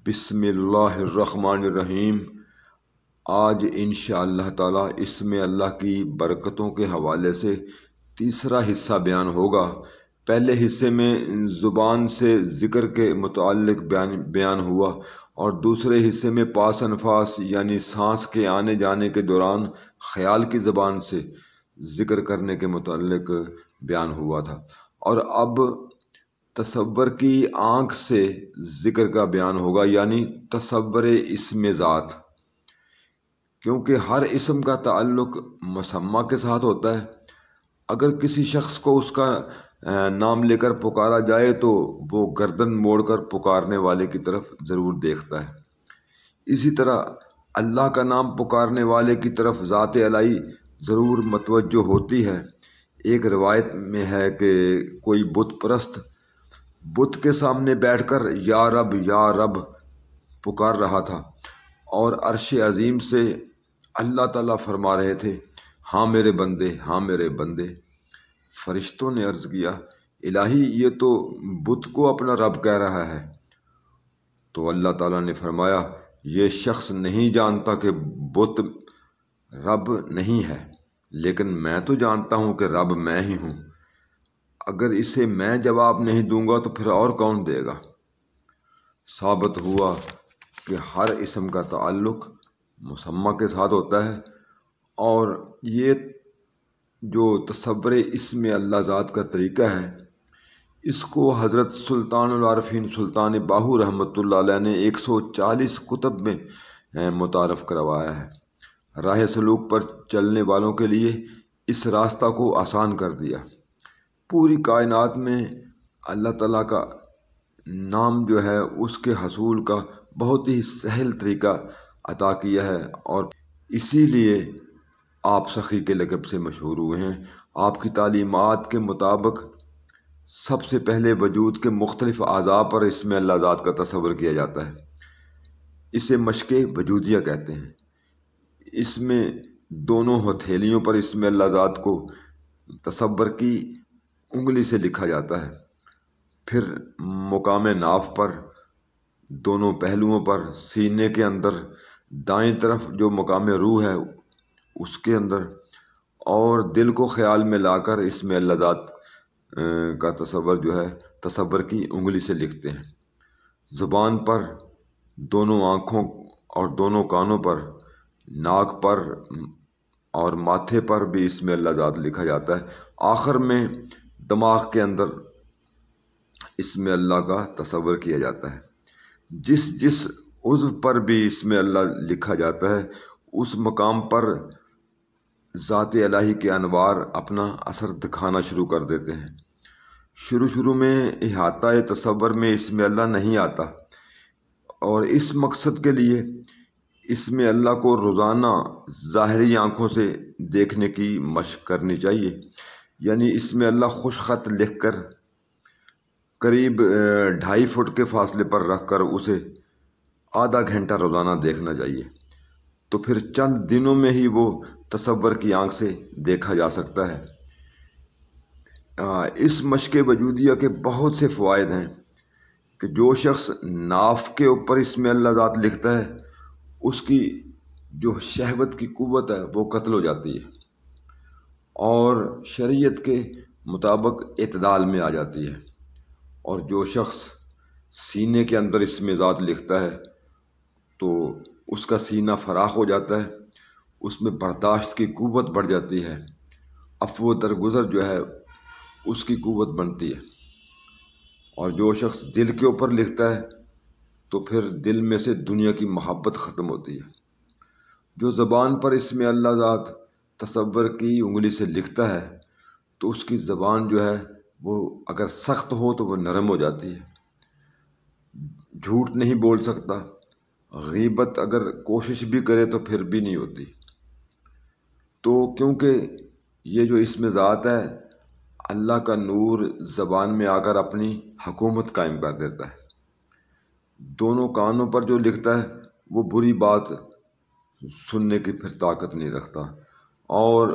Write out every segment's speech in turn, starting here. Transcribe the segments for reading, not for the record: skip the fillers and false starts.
بسم اللہ الرحمن الرحیم۔ آج انشاءاللہ تعالی اسم اللہ کی برکتوں کے حوالے سے تیسرا حصہ بیان ہوگا۔ پہلے حصے میں زبان سے ذکر کے متعلق بیان ہوا اور دوسرے حصے میں پاس انفاس یعنی سانس کے آنے جانے کے دوران خیال کی زبان سے ذکر کرنے کے متعلق بیان ہوا تھا، اور اب تصور کی آنکھ سے ذکر کا بیان ہوگا، یعنی تصور اسم ذات، کیونکہ ہر اسم کا تعلق مسمى کے ساتھ ہوتا ہے۔ اگر کسی شخص کو اس کا نام لے کر پکارا جائے تو وہ گردن موڑ کر پکارنے والے کی طرف ضرور دیکھتا ہے۔ اسی طرح اللہ کا نام پکارنے والے کی طرف ذات الہی ضرور متوجہ ہوتی ہے۔ ایک روایت میں ہے کہ کوئی بت پرست بت کے سامنے بیٹھ کر یا رب پکار رہا تھا، اور عرش عظیم سے اللہ تعالیٰ فرما رہے تھے، ہاں میرے بندے، ہاں میرے بندے۔ فرشتوں نے عرض کیا، الہی یہ تو بت کو اپنا رب کہہ رہا ہے۔ تو اللہ تعالیٰ نے فرمایا، یہ شخص نہیں جانتا کہ بت رب نہیں ہے، لیکن میں تو جانتا ہوں کہ رب میں ہی ہوں۔ اگر اسے میں جواب نہیں دوں گا تو پھر اور کون دے گا؟ ثابت ہوا کہ ہر اسم کا تعلق مسمى کے ساتھ ہوتا ہے، اور یہ جو تصور اسم اللہ ذات کا طریقہ ہے، اس کو حضرت سلطان العارفین سلطان باہو رحمۃ اللہ علیہ نے 140 کتب میں متعارف کروایا ہے۔ راہ سلوک پر چلنے والوں کے لیے اس راستہ کو آسان کر دیا۔ پوری کائنات میں اللہ تعالیٰ کا نام جو ہے اس کے حصول کا بہت ہی سہل طریقہ عطا کیا ہے، اور اسی لیے آپ سخی کے لقب سے مشہور ہوئے ہیں۔ آپ کی تعلیمات کے مطابق سب سے پہلے وجود کے مختلف اعضاء پر اسم اللہ ذات کا تصور کیا جاتا ہے۔ اسے مشق وجودیہ کہتے ہیں۔ اس میں دونوں ہتھیلیوں پر اسم اللہ ذات کو تصور کی انگلی سے لکھا جاتا ہے، پھر مقام ناف پر، دونوں پہلوؤں پر، سینے کے اندر دائیں طرف جو مقام روح ہے اس کے اندر، اور دل کو خیال میں لا کر اسم اللہ ذات کا تصور جو ہے تصور کی انگلی سے لکھتے ہیں۔ زبان پر، دونوں آنکھوں اور دونوں کانوں پر، ناک پر اور ماتھے پر بھی اسم اللہ ذات لکھا جاتا ہے۔ آخر میں دماغ کے اندر اسم اللہ کا تصور کیا جاتا ہے۔ جس عضو پر بھی اسم اللہ لکھا جاتا ہے اس مقام پر ذات الہی کے انوار اپنا اثر دکھانا شروع کر دیتے ہیں۔ شروع میں احاطہ تصور میں اسم اللہ نہیں آتا، اور اس مقصد کے لیے اسم اللہ کو روزانہ ظاہری آنکھوں سے دیکھنے کی مشق کرنی چاہیے، یعنی اسم اللہ خوش خط لکھ کر قریب 2.5 فٹ کے فاصلے پر رکھ کر اسے آدھا گھنٹہ روزانہ دیکھنا چاہیے، تو پھر چند دنوں میں ہی وہ تصور کی آنکھ سے دیکھا جا سکتا ہے۔ اس مشق وجودیہ کے بہت سے فوائد ہیں کہ جو شخص ناف کے اوپر اسم اللہ ذات لکھتا ہے اس کی جو شہوت کی قوت ہے وہ قتل ہو جاتی ہے، اور شریعت کے مطابق اعتدال میں آ جاتی ہے۔ اور جو شخص سینے کے اندر اسم ذات لکھتا ہے تو اس کا سینہ فراخ ہو جاتا ہے، اس میں برداشت کی قوت بڑھ جاتی ہے، عفو درگزر جو ہے اس کی قوت بنتی ہے۔ اور جو شخص دل کے اوپر لکھتا ہے تو پھر دل میں سے دنیا کی محبت ختم ہوتی ہے۔ جو زبان پر اسم اللہ ذات تصور کی انگلی سے لکھتا ہے تو اس کی زبان جو ہے وہ اگر سخت ہو تو وہ نرم ہو جاتی ہے، جھوٹ نہیں بول سکتا، غیبت اگر کوشش بھی کرے تو پھر بھی نہیں ہوتی۔ تو کیونکہ یہ جو اسم ذات ہے اللہ کا نور زبان میں آ کر اپنی حکومت قائم کر دیتا ہے۔ دونوں کانوں پر جو لکھتا ہے وہ بری بات سننے کی پھر طاقت نہیں رکھتا، اور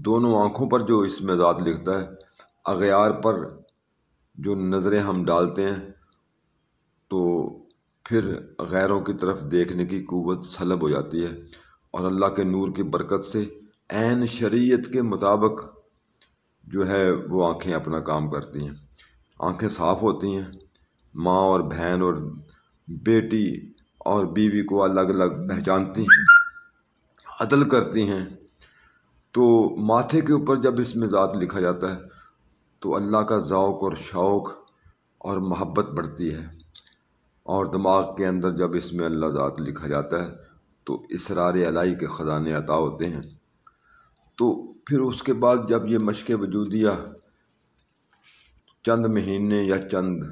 دونوں آنکھوں پر جو اسم ذات لکھتا ہے اغیار پر جو نظریں ہم ڈالتے ہیں تو پھر غیروں کی طرف دیکھنے کی قوت سلب ہو جاتی ہے، اور اللہ کے نور کی برکت سے عین شریعت کے مطابق جو ہے وہ آنکھیں اپنا کام کرتی ہیں، آنکھیں صاف ہوتی ہیں، ماں اور بہن اور بیٹی اور بیوی کو الگ الگ پہچانتی ہیں، عدل کرتی ہیں۔ تو ماتھے کے اوپر جب اس میں ذات لکھا جاتا ہے تو اللہ کا ذوق اور شوق اور محبت بڑھتی ہے، اور دماغ کے اندر جب اس میں اللہ ذات لکھا جاتا ہے تو اسرار الہی کے خزانے عطا ہوتے ہیں۔ تو پھر اس کے بعد جب یہ مشق وجودیہ چند مہینے یا چند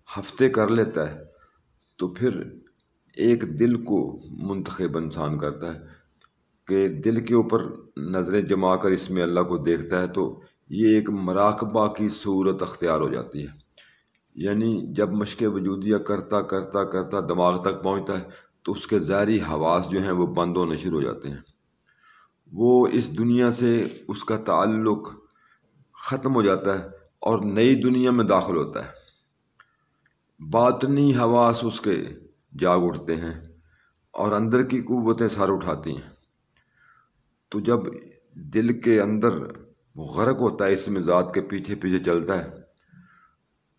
ہفتے کر لیتا ہے تو پھر ایک دل کو منتخب انسان کرتا ہے کہ دل کے اوپر نظریں جما کر اس میں اللہ کو دیکھتا ہے، تو یہ ایک مراقبہ کی صورت اختیار ہو جاتی ہے۔ یعنی جب مشق وجودیہ کرتا کرتا کرتا دماغ تک پہنچتا ہے تو اس کے ظاہری حواس جو ہیں وہ بند ہونے شروع ہو جاتے ہیں، وہ اس دنیا سے اس کا تعلق ختم ہو جاتا ہے اور نئی دنیا میں داخل ہوتا ہے۔ باطنی حواس اس کے جاگ اٹھتے ہیں اور اندر کی قوتیں سر اٹھاتی ہیں۔ تو جب دل کے اندر وہ غرق ہوتا ہے، اس میں ذات کے پیچھے پیچھے چلتا ہے،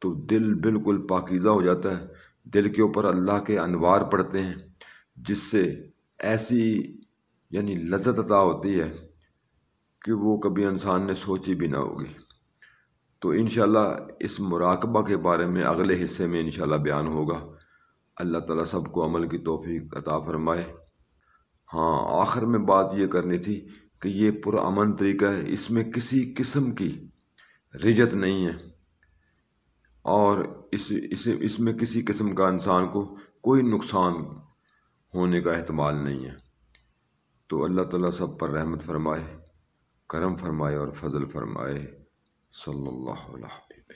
تو دل بالکل پاکیزہ ہو جاتا ہے، دل کے اوپر اللہ کے انوار پڑتے ہیں، جس سے ایسی یعنی لذت عطا ہوتی ہے کہ وہ کبھی انسان نے سوچی بھی نہ ہوگی۔ تو انشاءاللہ اس مراقبہ کے بارے میں اگلے حصے میں انشاءاللہ بیان ہوگا۔ اللہ تعالیٰ سب کو عمل کی توفیق عطا فرمائے۔ ہاں، آخر میں بات یہ کرنی تھی کہ یہ پرامن طریقہ ہے، اس میں کسی قسم کی رجت نہیں ہے، اور اس میں کسی قسم کا انسان کو کوئی نقصان ہونے کا احتمال نہیں ہے۔ تو اللہ تعالیٰ سب پر رحمت فرمائے، کرم فرمائے اور فضل فرمائے۔ صلی اللہ علیہ وسلم۔